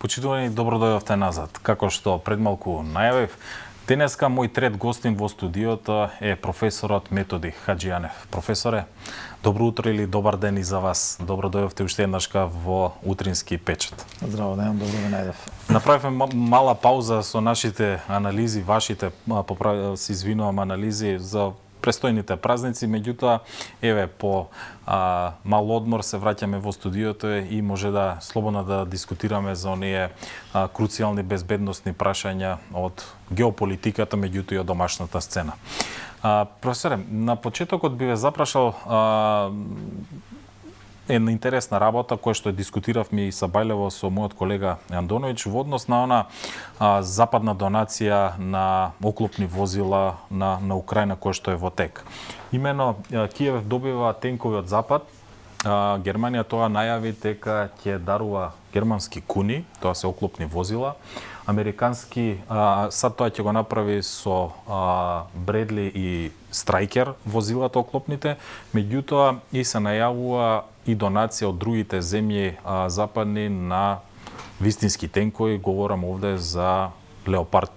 Почитувани, добро дојдовте назад. Како што пред малку најавив, денеска мој трет гостин во студиото е професорот Методи Хаџијанев. Професоре, добро утро или добар ден и за вас. Добро дојдовте уште еднашка во утрински печат. Здраво, да, добро ве најдев. Направивме мала пауза со нашите анализи, вашите, се извинувам, анализи за престојните празници, меѓутоа, еве, по мал одмор се враќаме во студиото и може да слободно да дискутираме за оние круцијални безбедносни прашања од геополитиката, меѓутоа и од домашната сцена. Професоре, на почетокот би ве запрашал една интересна работа која што дискутиравме и сабајлево со мојот колега Андоновиќ во однос на она западна донација на оклопни возила на Украина која што е во тек. Имено Киев добива тенкови од запад. Германија тоа најави дека ќе дарува германски куни, тоа се оклопни возила. Американски сад тоа ќе го направи со Бредли и Страйкер возилата оклопните, меѓутоа и се најавува и донација од другите земји западни на вистински тенкови, говорам овде за Леопард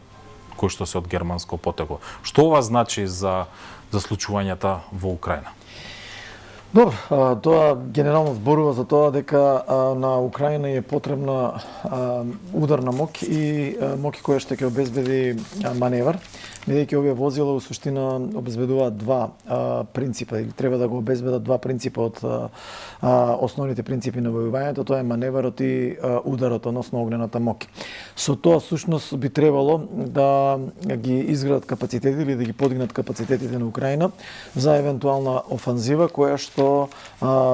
кои што се од германско потекло. Што ова значи за случувањата во Украина? Добро, тоа генерално зборува за тоа дека на Украина е потребна ударна мок и моки која што ќе обезбеди маневар, бидејќи овие возила во суштина обезбедуваат два принципа или треба да го обезбедат два принципа од основните принципи на војувањето, тоа е маневарот и ударот, односно огнената мок. Со тоа всушност би требало да ги изградат капацитети или да ги подигнат капацитетите на Украина за евентуална офанзива која што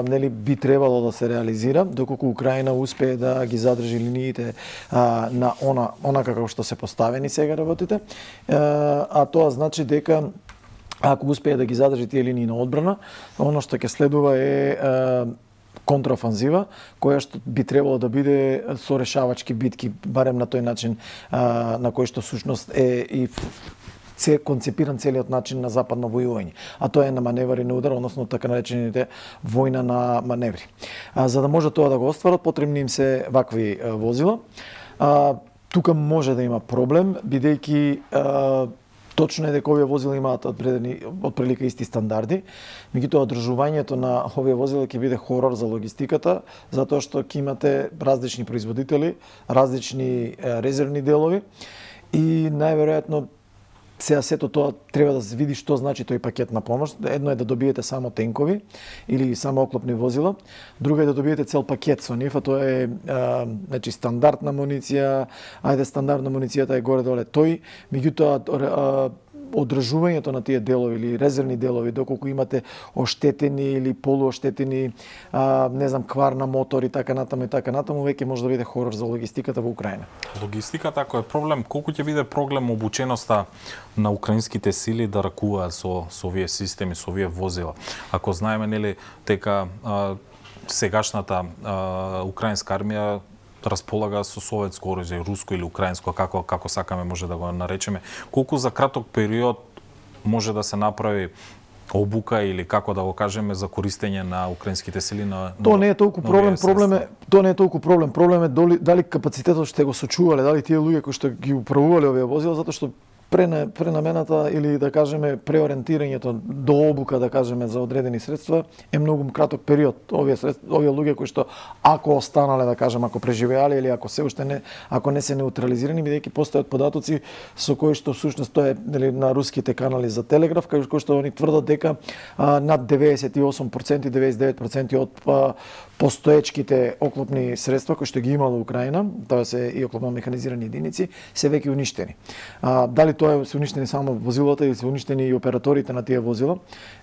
нели би требало да се реализира доколку Украина успее да ги задржи линиите на она како што се поставени сега работите. А тоа значи дека ако успее да ги задржи тие линии на одбрана, оно што ќе следува е контраофанзива, која што би требало да биде со решавачки битки, барем на тој начин на кој што всушност е и се концепиран целиот начин на западно војување, а тоа е на маневар и на удар, односно така наречените војна на маневри. За да може тоа да го остварат, потребни им се вакви возила. Тука може да има проблем, бидејќи точно е дека овие возила имаат отприлика исти стандарди, меѓутоа одржувањето на овие возила ќе биде хорор за логистиката, затоа што ќе имате различни производители, различни резервни делови и најверојатно сега сето тоа треба да се види што значи тој пакет на помош. Едно е да добиете само тенкови или само оклопни возила, друго е да добиете цел пакет со нив, а тоа е значи стандардна муниција, стандардна муницијата е горе-доле тој, меѓутоа одржувањето на тие делови или резервни делови, доколку имате оштетени или полуоштетени, не знам, квар на мотор и така натаму, веќе може да биде хорор за логистиката во Украина. Логистиката ако е проблем, колку ќе биде проблем обученоста на украинските сили да ракуваат со овие системи, со овие возила? Ако знаеме нели дека сегашната украинска армија располага со советско оружје, руско или украинско, како сакаме може да го наречеме. Колку за краток период може да се направи обука или како да го кажеме за користење на украинските сили на Тоа не е толку проблем, проблем е дали капацитетот што го сочувале, дали тие луѓе кои што ги управувале овие возила, затоа што пренамената или да кажеме преориентирањето до обука, да кажеме, за одредени средства е многу краток период. Овие луѓе кои што ако останале, да кажеме, ако преживеале или ако се уште ако не се неутрализирани, бидејќи постојат податоци со кои што всушност тоа е на руските канали за телеграф, кои што они тврдат дека над 98% 99% од постоечките оклопни средства кои што ги имала Украина, тоа се и оклопно механизирани единици, се веќе уништени. Дали тоа се уништени само возилата или се уништени и операторите на тие возила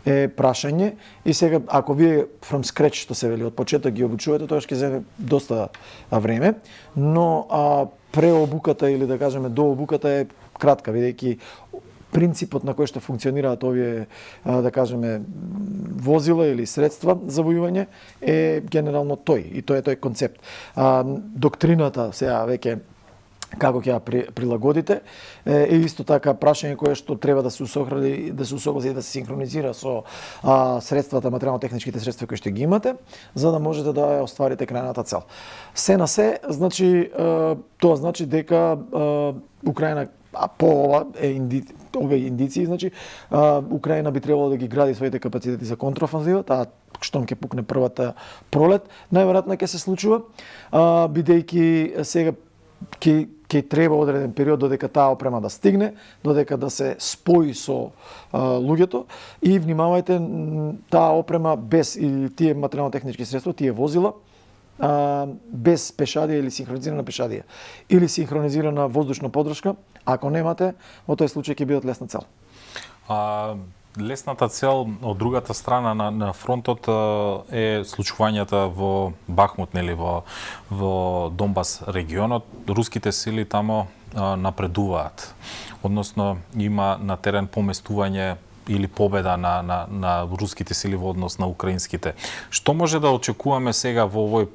е прашање. И сега ако вие from scratch, што се вели, од почеток ги обучувате, тоа ќе земе доста време, но преобуката или да кажеме дообуката е кратка, бидејќи принципот на кој што функционираат овие, да кажеме, возила или средства за војување е генерално тој, и тој е тој концепт. Доктрината сега веќе како ќе ја прилагодите. Е исто така прашање кое што треба да се усогласи и да се синхронизира со средствата, материјално-техничките средства кои што ги имате, за да можете да ја остварите крајната цел. Се на се, значи тоа значи дека Украина по овие индиции, значи Украина би требало да ги гради своите капацитети за контраофанзива, таа штом ќе пукне првата пролет, најверојатно ќе се случува, бидејќи сега ќе треба одреден период додека таа опрема да стигне, додека да се спои со луѓето и внимавајте, таа опрема без или тие материјално-технички средства, тие возила без пешадија или синхронизирана пешадија или синхронизирана воздушна подршка, ако немате, во тој случај ќе бидат лесна цел. Лесната цел од другата страна на фронтот е случувањата во Бахмут, нели, во Донбас регионот. Руските сили тамо напредуваат. Односно има на терен поместување или победа на руските сили во однос на украинските. Што може да очекуваме сега во овој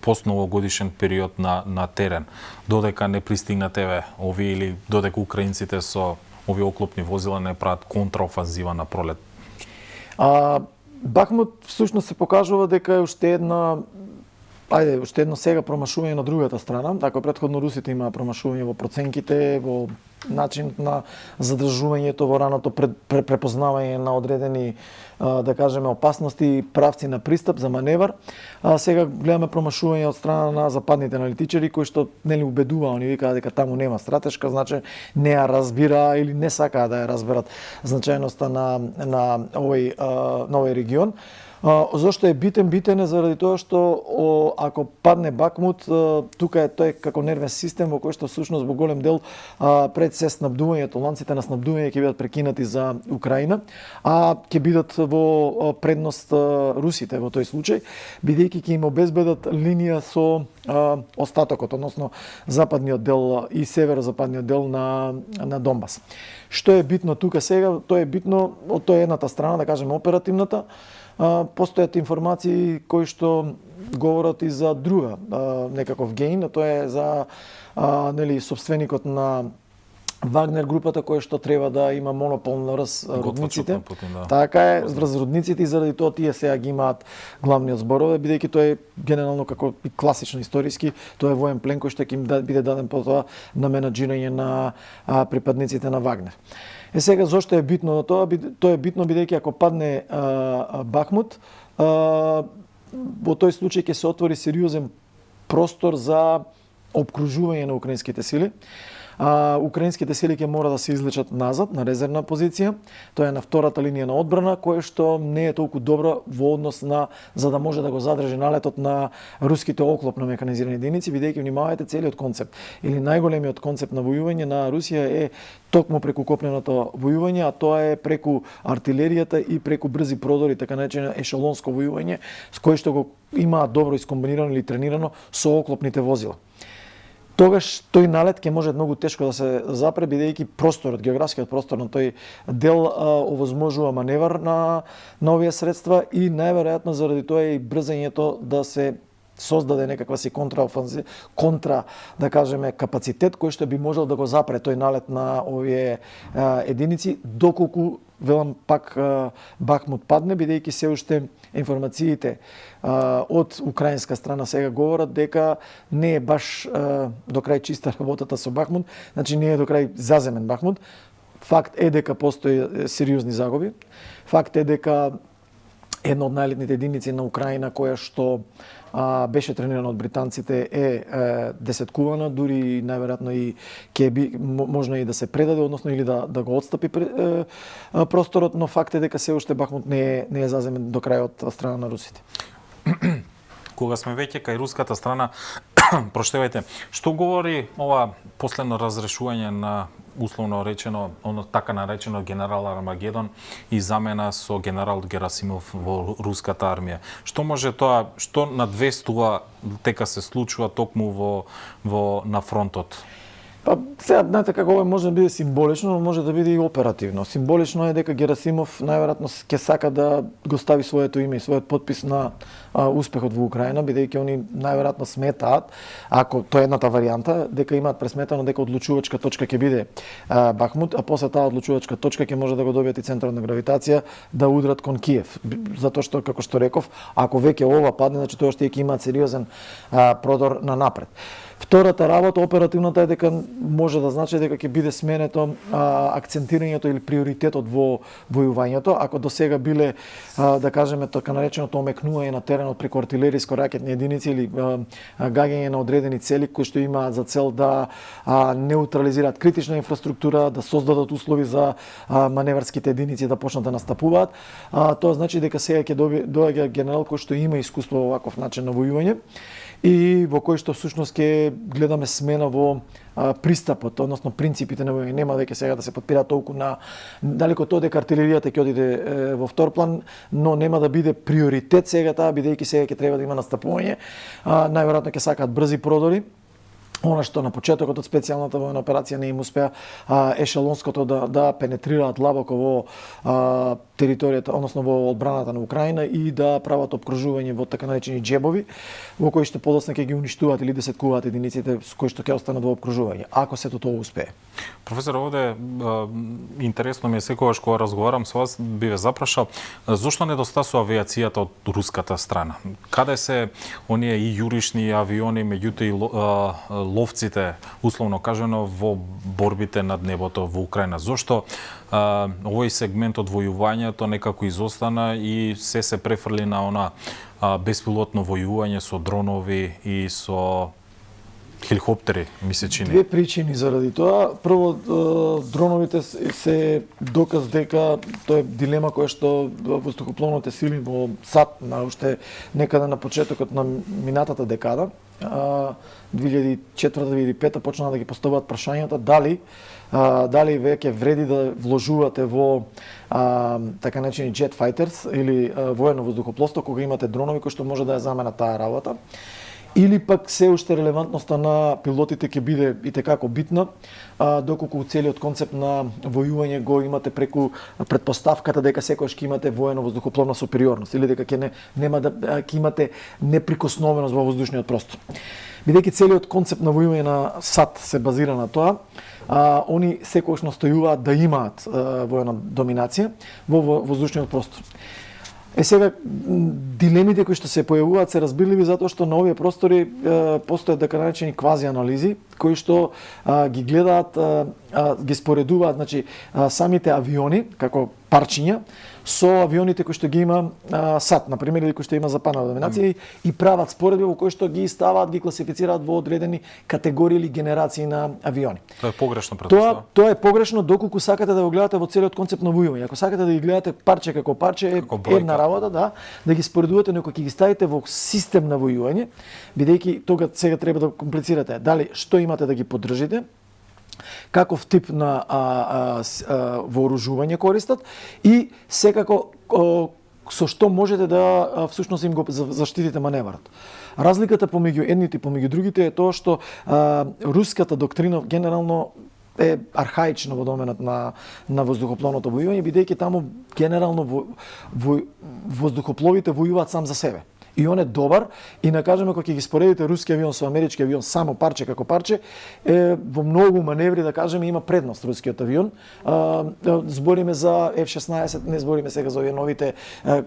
постновогодишен период на терен, додека не пристигнат овие или додека украинците со овие оклопни возила не прават контраофанзива на пролет? Бахмут всушност се покажува дека е уште едно сега промашување на другата страна. Така претходно русите имаа промашување во проценките, во начинот на задржувањето, во раното препознавање на одредени, да кажеме, опасности, правци на пристап за маневар. Сега гледаме промашување од страна на западните аналитичари кои што нели убедуваа, они викаат дека таму нема стратешка, значи не ја разбира или не сакаа да ја разберат значајноста на овој регион. Зошто е битен? Битен е заради тоа што ако падне Бахмут, тука е тој како нервен систем во кој што всушност во голем дел пред се снабдувањето, ланците на снабдување ќе бидат прекинати за Украина, а ќе бидат во предност русите во тој случај, бидејќи ќе им обезбедат линија со остатокот, односно западниот дел и северозападниот дел на Донбас. Што е битно тука сега? Тоа е битно од тој едната страна, да кажеме оперативната. Постојат информации кои што говорат и за друга некаков геин, а тоа е за нели собственикот на Вагнер групата која што треба да има монопол на рудниците. Така е, врз рудниците и заради тоа тие сега ги имаат главниот зборове, бидејќи тоа е генерално како и класично историски, тоа е воен плен кој што ќе им биде даден потоа на менаџирање на припадниците на Вагнер. Сега зошто е битно тоа? Тоа е битно бидејќи ако падне Бахмут, во тој случај ќе се отвори сериозен простор за опкружување на украинските сили. Украинските сили ќе мора да се излечат назад на резервна позиција. Тоа е на втората линија на одбрана, која што не е толку добра во однос на за да може да го задржи налетот на руските оклопно механизирани единици, бидејќи внимавајте целиот концепт или најголемиот концепт на војување на Русија е токму преку копненото војување, а тоа е преку артилеријата и преку брзи продори, така наречено ешелонско војување, с кој што го имаат добро искомбинирано или тренирано со оклопните возила. Тогаш тој налет ќе може многу тешко да се запре, бидејќи просторот, географскиот простор на тој дел овозможува маневар на овие средства и најверојатно заради тоа и брзањето да се создаде некаква си контра, да кажеме, капацитет кој што би можел да го запре тој налет на овие единици, доколку велам пак Бахмут падне, бидејќи се уште информациите од украинска страна сега говорат дека не е баш до крај чиста работата со Бахмут, значи не е до крај заземен Бахмут. Факт е дека постои сериозни загуби. Факт е дека една од најелитните единици на Украина која што беше тренирана од британците е десеткувана, дури најверојатно и ќе би можно и да се предаде, односно или да го отстапи просторот, но факт е дека се уште Бахмут не е заземен до крај од страна на русите. Кога сме веќе кај руската страна, проштевајте, што говори ова последно разрешување на условно речено, така наречено генерал Армагедон и замена со генерал Герасимов во руската армија. Што може тоа, што надвестува дека се случува токму на фронтот? Па сега знаете како ова може да биде символично, но може да биде и оперативно. Символично е дека Герасимов најверојатно ќе сака да го стави своето име и својот подпис на успехот во Украина, бидејќи они најверојатно сметаат, ако тоа е едната варијанта, дека имаат пресметано дека одлучувачка точка ќе биде Бахмут, а после таа одлучувачка точка ќе може да го добијат и центарот на гравитација да удрат кон Киев. Затоа што, како што реков, ако веќе ова падне, значи тоа што ќе имаат сериозен продор на напред. Втората работа, оперативната, е дека може да значи дека ќе биде сменето акцентирањето или приоритетот во војувањето. Ако до сега биле, да кажеме, така нареченото омекнување на теренот преку артилериско-ракетни единици или гаѓање на одредени цели кои што имаат за цел да неутрализираат критична инфраструктура, да создадат услови за маневарските единици да почнат да настапуваат, тоа значи дека сега ќе доаѓа генерал кој што има искуство во ваков начин на војување и во кој што всушност ќе гледаме смена во пристапот, односно принципите на војување. Нема веќе сега да се подпира толку на далеко тоа дека артилеријата ќе оди во втор план, но нема да биде приоритет сега таа, бидејќи сега ќе треба да има настапување. Најверојатно ќе сакаат брзи продори. Она што на почетокот од специјалната војна операција не им успеа ешелонското да пенетрираат длабоко во територијата, односно во одбраната на Украина и да прават опкружување во така наречени џебови, во кои што подоцна ќе ги уништуваат или десеткуваат единиците со кои што ќе останат во опкружување, ако сето тоа успее. Професор, овде интересно ми е секогаш кога разговарам со вас, би ве запрашал, зошто недостасува авиацијата од руската страна? Каде се оние и јуришни авиони, меѓутоа и ловците, условно кажано, во борбите над небото во Украина? Зошто овој сегмент од војувањето некако изостана и се префрли на она беспилотно војување со дронови и со хеликоптери, ми се чини? Две причини заради тоа. Прво, дроновите се доказ дека тоа е дилема која што воздухопловните сили во САД, уште некаде на почетокот на минатата декада, 2004-2005 почнаа да ги поставуваат прашањата дали веќе вреди да вложувате во така наречени jet fighters или воено воздухопловство кога имате дронови кои што може да ја заменат таа работа. Или пак се уште релевантноста на пилотите ќе биде и tekako битна, доколку целиот концепт на војување го имате преку претпоставката дека секогаш ќе имате воено воздухопловна супериорност или дека ќе ќе имате неприкосновеност во воздушниот простор. Бидејќи целиот концепт на војување на САД се базира на тоа, они секогаш настојуваат да имаат воена доминација во воздушниот простор. Сега, дилемите кои што се појавуваат се разбирливи затоа што на овие простори постојат така наречени квази анализи кои што ги гледаат, ги споредуваат, значи самите авиони како парчиња со авионите кои што ги има САД, на пример, или кои што има западна доминација и прават споредби во кои што ги ставаат, ги класифицираат во одредени категории или генерации на авиони. Тоа е погрешно предпоставка. Тоа е погрешно доколку сакате да го гледате во целиот концепт на војување. Ако сакате да ги гледате парче како парче е една работа, да ги споредувате, но кога ќе ги ставите во систем на војување, бидејќи тога сега треба да комплицирате дали што имате да ги поддржите, каков тип на вооружување користат и секако со што можете да всушност им го заштитите маневарот. Разликата помеѓу едните и помеѓу другите е тоа што руската доктрина генерално е архаична во доменот на воздухопловното војување, бидејќи таму генерално воздухопловите војуваат сам за себе. И он е добар и накажеме кога ќе ги споредите руски авион со амерички авион само парче како парче, во многу маневри да кажеме има предност рускиот авион. Збориме за F-16, не збориме сега за овие новите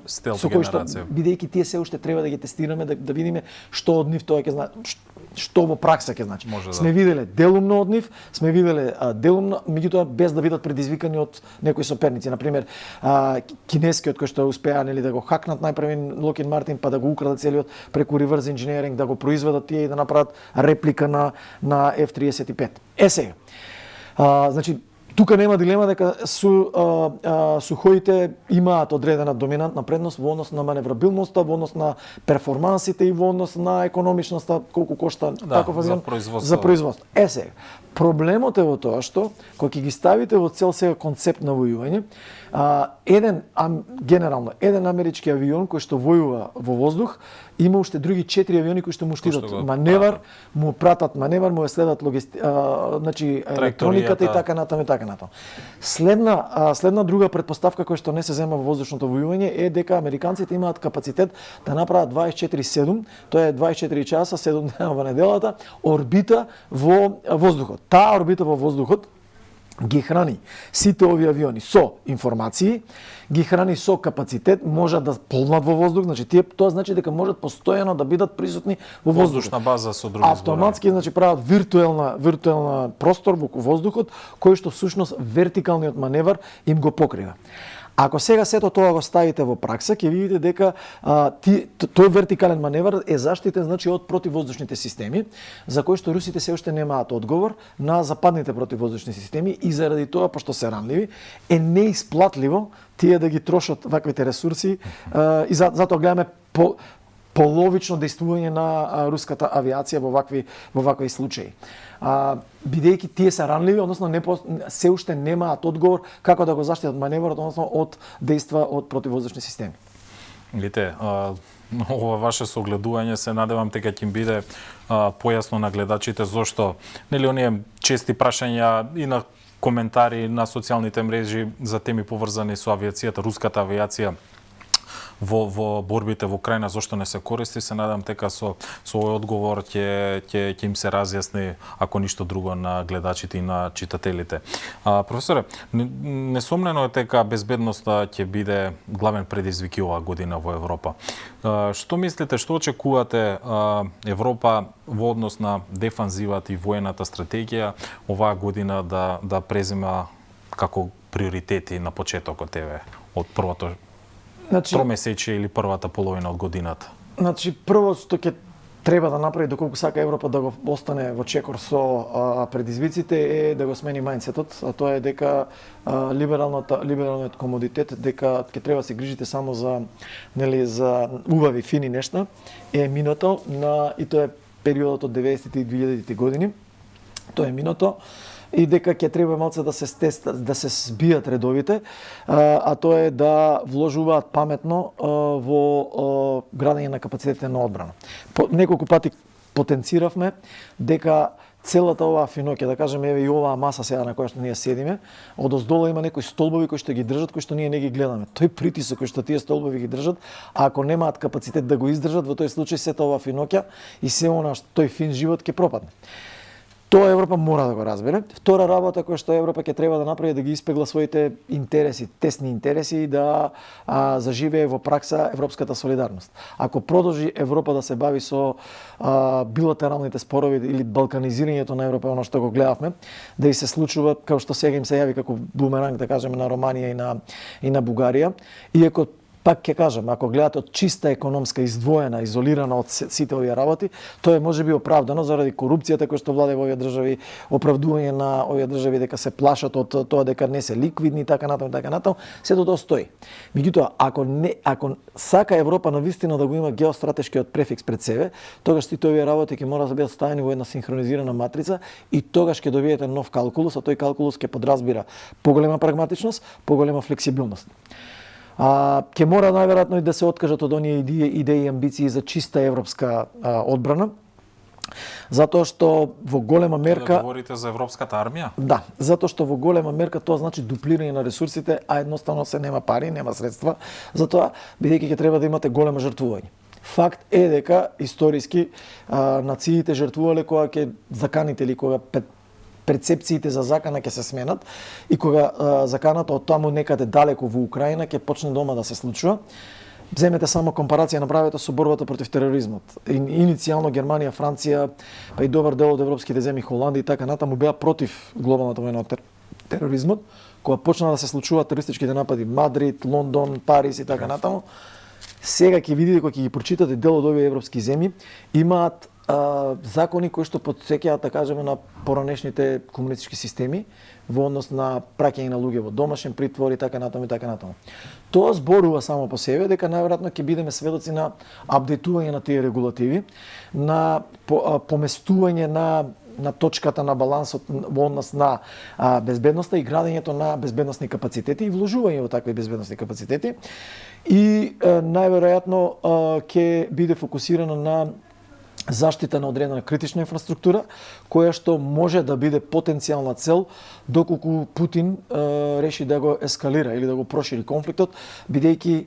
со кои што бидејќи тие се уште треба да ги тестираме да видиме што од нив тоа ќе значи, што во пракса ќе значи. Сме виделе делумно од нив, сме виделе делумно, меѓутоа без да бидат предизвикани од некои соперници, на пример кинескиот кој што успеа нели да го хакнат најпрви Lockheed Martin па да го украдат целиот преку reverse engineering, да го произведат тие и да направат реплика на F-35. Сега, значи, тука нема дилема дека сухоите имаат одредена доминантна предност во однос на маневрабилноста, во однос на перформансите и во однос на економичноста, колку кошта таков авион за производство. Сега, проблемот е во тоа што кога ќе ги ставите во цел сега концепт на војување, генерално еден амерички авион кој што војува во воздух има уште други 4 авиони кои што му штидат маневар, му пратат маневар, му следат значи електрониката и така натаму и така натаму. Следна друга претпоставка која што не се зема во воздушното војување е дека американците имаат капацитет да направат 24/7, тоа е 24 часа, 7 дена во неделата, орбита во воздухот. Таа орбита во воздухот ги храни сите овие авиони со информации, ги храни со капацитет, можат да полнат во воздух, значи тоа значи дека можат постојано да бидат присутни во воздушна база со други автоматски, значи прават виртуелна простор во воздухот кој што всушност вертикалниот маневар им го покрива. Ако сега сето тоа го ставите во пракса, ќе видите дека тој вертикален маневар е заштитен значи од противвоздушните системи, за кои што русите се уште немаат одговор на западните противвоздушни системи и заради тоа, пошто се ранливи, е неисплатливо тие да ги трошат ваквите ресурси и затоа гледаме половично действување на руската авиација во вакви случаи. Бидејќи тие се ранливи, односно се уште немаат одговор како да го заштитат маневрот, односно од дејства од противвоздушни системи. Видите, ова ваше согледување се надевам дека ќе им биде појасно на гледачите зошто нели оние чести прашања и на коментари на социјалните мрежи за теми поврзани со авиацијата, руската авиација во борбите во Украина, зошто не се користи, се надам дека со овој одговор ќе им се разјасни, ако ништо друго, на гледачите и на читателите. Професоре, несомнено е дека безбедноста ќе биде главен предизвик и оваа година во Европа. Што мислите, што очекувате Европа во однос на дефанзивата и воената стратегија оваа година да презема како приоритети на почетокот од првото тромесечие или првата половина од годината? Значи, прво што ќе треба да направи доколку сака Европа да го остане во чекор со предизвиците е да го смени мајндсетот, а тоа е дека либералниот комодитет, дека ќе треба да се грижите само за убави фини нешта, е минато и тоа е периодот од 90-ти и 2000-ти години. Тоа е минато. И дека ќе треба малце да се збијат редовите, а тоа е да вложуваат паметно во градење на капацитетите на одбрана. Неколку пати потенциравме дека целата оваа финоќа, да кажеме еве и оваа маса сега на која што ние седиме, одоздола има некои столбови кои што ги држат, кои што ние не ги гледаме. Тој притисок кој што тие столбови ги држат, а ако немаат капацитет да го издржат, во тој случај сета оваа финоќа и се она тој фин живот ќе пропадне. Тоа Европа мора да го разбере. Втора работа која што Европа ќе треба да направи да ги испегла своите интереси, тесни интереси и да заживее во пракса европската солидарност. Ако продолжи Европа да се бави со билатералните спорови или балканизирањето на Европа, оно што го гледавме, да и се случува како што сега им се јави како бумеранг, да кажеме, на Романија и на Бугарија, иако пак ќе кажам, ако гледате од чиста економска, издвоена, изолирана од сите овие работи, тоа е можеби оправдано заради корупцијата која што владе во овие држави, оправдување на овие држави дека се плашат од тоа дека не се ликвидни и така натаму, сето тоа стои. Меѓутоа, ако сака Европа навистина да го има геостратешкиот префикс пред себе, тогаш сите овие работи ќе мора да бидат ставени во една синхронизирана матрица и тогаш ќе добиете нов калкулус, а тој калкулус ќе подразбира поголема прагматичност, поголема флексибилност. Ќе мора најверојатно и да се откажат од оние идеи и амбиции за чиста европска одбрана, затоа што во голема мерка... Да говорите за европската армија? Да, затоа што во голема мерка тоа значи дуплирање на ресурсите, а едноставно се нема пари, нема средства, затоа бидејќи ќе треба да имате големо жртвување. Факт е дека историски нациите жртвувале кога ќе заканите или кога перцепциите за закана ќе се сменат и кога заканата од таму некаде далеко во Украина ќе почне дома да се случува. Земете само компарација направете со борбата против тероризмот. Иницијално Германија, Франција, па и добар дел од европските земји, Холандија и така натаму беа против глобалната војна од тероризмот, кога почна да се случуваат терористичките напади Мадрид, Лондон, Париз и така натаму. Сега ќе видите кога ќе ги прочитате дел од овие европски земји, имаат закони кои што потсеќаат, да кажеме, на поранешните комунистички системи во однос на праќање на луѓе во домашен притвор и така натаму и така натаму. Тоа зборува само по себе дека најверојатно ќе бидеме сведоци на апдейтување на тие регулативи, на поместување на точката на балансот во однос на безбедноста и градењето на безбедносни капацитети и вложување во такви безбедносни капацитети. И најверојатно ќе биде фокусирано на заштита на одредена критична инфраструктура, која што може да биде потенцијална цел доколку Путин реши да го ескалира или да го прошири конфликтот, бидејќи,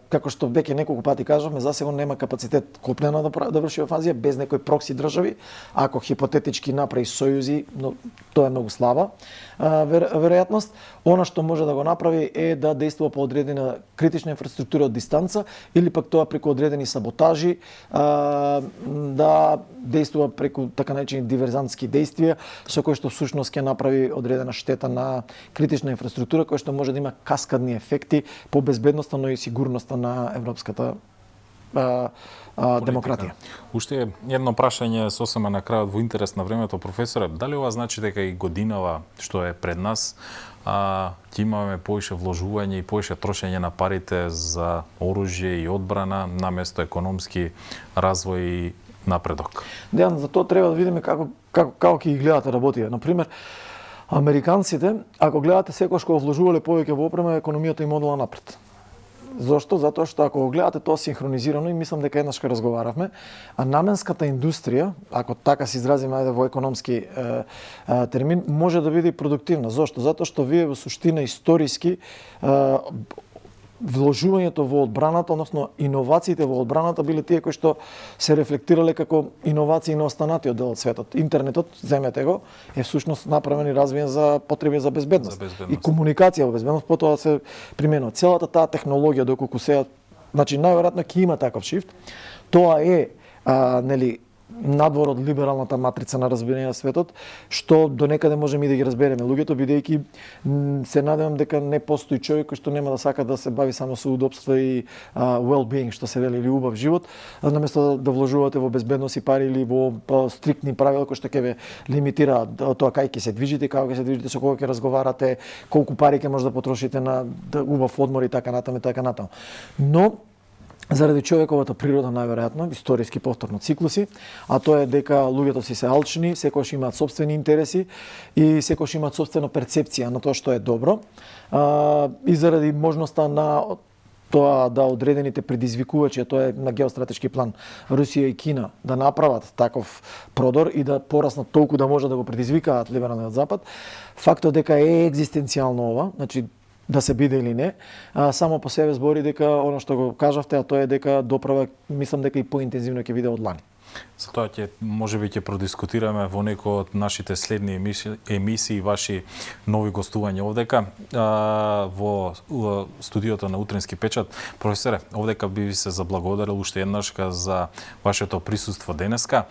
како што веќе неколку пати кажавме, засега нема капацитет копнено да врши во Азија без некои прокси држави, ако хипотетички направи сојузи, но тоа е многу слаба веројатност. Она што може да го направи е да действува по одредена критична инфраструктура од дистанца или пак тоа преку одредени саботажи, да действува преку така наречени диверзантски действија, со кои што всушност ќе направи одредена штета на критична инфраструктура, која што може да има каскадни ефекти по безбедноста, но и сигурноста на европската демократија. Уште едно прашање сосема на крајот во интерес на времето, професоре. Дали ова значи дека и годинава што е пред нас ќе имаме поише вложување и поише трошење на парите за оружје и одбрана наместо економски развој и напредок? Дејан, за тоа треба да видиме како ќе ги гледате работите. Например, американците, ако гледате секогаш кога вложувале повеќе во опрема, економијата им одела напред. Зошто? Затоа што ако го гледате тоа синхронизирано, и мислам дека еднаш разговаравме, а наменската индустрија, ако така се изразиме ајде во економски термин, може да биде продуктивна. Зошто? Затоа што вие во суштина историски вложувањето во одбраната, односно иновациите во одбраната биле тие кои што се рефлектирале како иновации на останатиот дел од светот. Интернетот, земете го, е всушност направен и развиен за потреби за безбедност. И комуникација во безбедност, потоа се применува. Целата таа технологија доколку се, значи најверојатно ќе има таков шифт. Тоа е нели надвор од либералната матрица на разбирање на светот, што до некаде можеме и да ги разбереме луѓето, бидејќи се надевам дека не постои човек кој што нема да сака да се бави само со удобство и well-being, што се вели, или убав живот, наместо да вложувате во безбедност и пари или во стриктни правила кои што ќе ве лимитираат тоа кај ќе се движите, како ќе се движите, со кого ќе разговарате, колку пари ќе може да потрошите на убав одмор и така натаму и така натаму. Но заради човековата природа најверојатно, историски повторно циклуси, а тоа е дека луѓето си се алчни, секогаш имаат сопствени интереси и секогаш имаат сопствена перцепција на тоа што е добро. И заради можноста на тоа да одредените предизвикувачи, тоа е на геостратешки план, Русија и Кина, да направат таков продор и да пораснат толку да може да го предизвикаат либералниот запад, фактот дека е екзистенцијално ова, значи да се биде или не, само по себе збори дека оно што го кажавте, а тоа е дека доправа, мислам дека и поинтензивно ќе биде од лани. За тоа можеби ќе продискутираме во некој од нашите следни емисии ваши нови гостувања овдека во студиото на Утренски печат. Професоре, овдека би ви се заблагодарил уште еднашка за вашето присуство денеска.